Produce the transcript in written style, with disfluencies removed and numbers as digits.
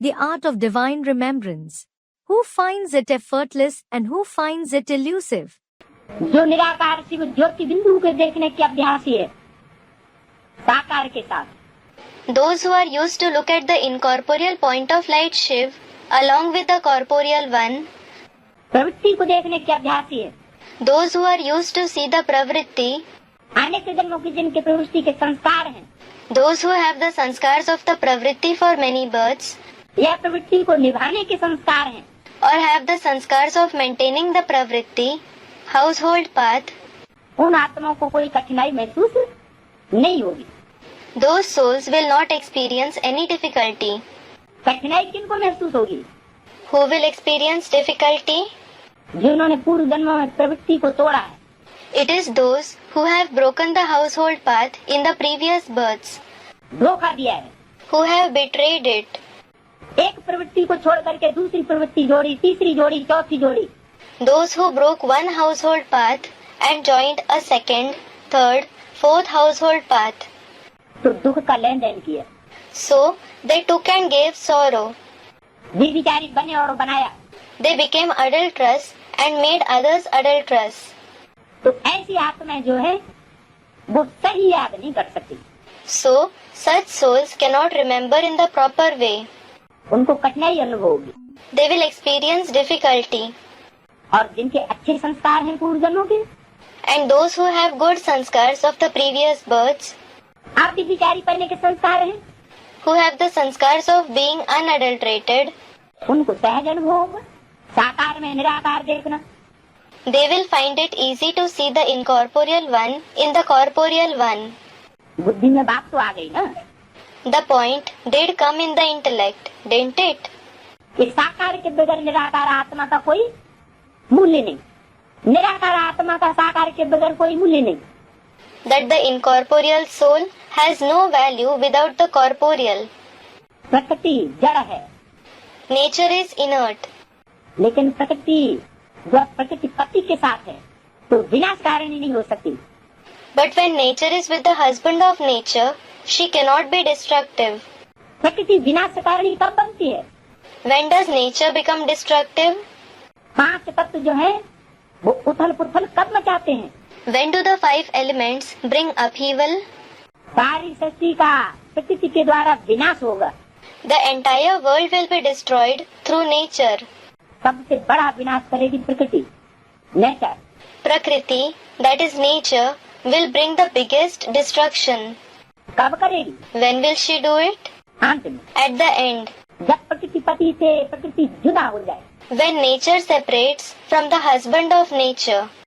the art of divine remembrance. Who finds it effortless and who finds it elusive? जो निराकार शिव ज्योति बिंदु के देखने के अभ्यासी है साकार के साथ, Those who are used to look at the incorporeal point of light Shiv along with the corporeal one, प्रवृत्ति को देखने के अभ्यासी है, those who are used to see the pravritti, अनेक जन्मों की जिनके प्रवृत्ति के संस्कार हैं, those who have the sanskars of the pravritti for many births, यह प्रवृत्ति को निभाने के संस्कार हैं, or have the sanskars of maintaining the pravritti, household path, उन आत्माओं को कोई कठिनाई महसूस नहीं होगी। those souls will not experience any difficulty. कठिनाई किनको महसूस होगी? Who will experience difficulty? जिन्होंने पूर्व जन्मों में प्रवृत्ति को तोड़ा है, It is those who have broken the household path in the previous births, धोखा दिया है, who have betrayed it. एक प्रवृत्ति को छोड़ करके दूसरी प्रवृत्ति जोड़ी, तीसरी जोड़ी, चौथी जोड़ी, Those who broke one household path and joined a second, third, fourth household path. तो दुख का लेन देन किया, So they took and gave sorrow. विचारी बने और बनाया। They became adulterous and made others adulterous. तो ऐसी आत्माएं जो है वो सही याद नहीं कर सकती, So such souls cannot remember in the proper way. उनको कठिनाई अनुभव होगी। They will experience difficulty. और जिनके अच्छे संस्कार हैं पूर्व जन्मों के, And those who have good sanskars of the previous births, आप भी विचारी पढ़ने के संस्कार हैं, who have the sanskars of being unadulterated, उनको सहज अनुभव होगा साकार में निराकार देखना। they will find it easy to see the incorporeal one in the corporeal one. बुद्धि में बात तो आ गई ना The point did come in the intellect, didn't it? कि साकार के बगैर निराकार आत्मा का कोई मूल्य नहीं, निराकार आत्मा का साकार के बगैर कोई मूल्य नहीं। That the incorporeal soul has no value without the corporeal. प्रकृति जड़ है, Nature is inert. लेकिन प्रकृति जो प्रकृति पति के साथ है तो विनाश कारिणी नहीं हो सकती। But when nature is with the husband of nature, she cannot be destructive. प्रकृति विनाश कारिणी कब बनती है? When does nature become destructive? पांच तत्व जो है वो उथल पुथल कब मचाते हैं? When do the five elements bring upheaval? सारी सृष्टि का प्रकृति के द्वारा विनाश होगा। The entire world will be destroyed through nature. सबसे बड़ा विनाश करेगी प्रकृति, nature. Prakriti, that is nature, will bring the biggest destruction. कब करेगी? When will she do it? अंत में, At the end. जब प्रकृति पति से प्रकृति जुदा हो जाए, When nature separates from the husband of nature.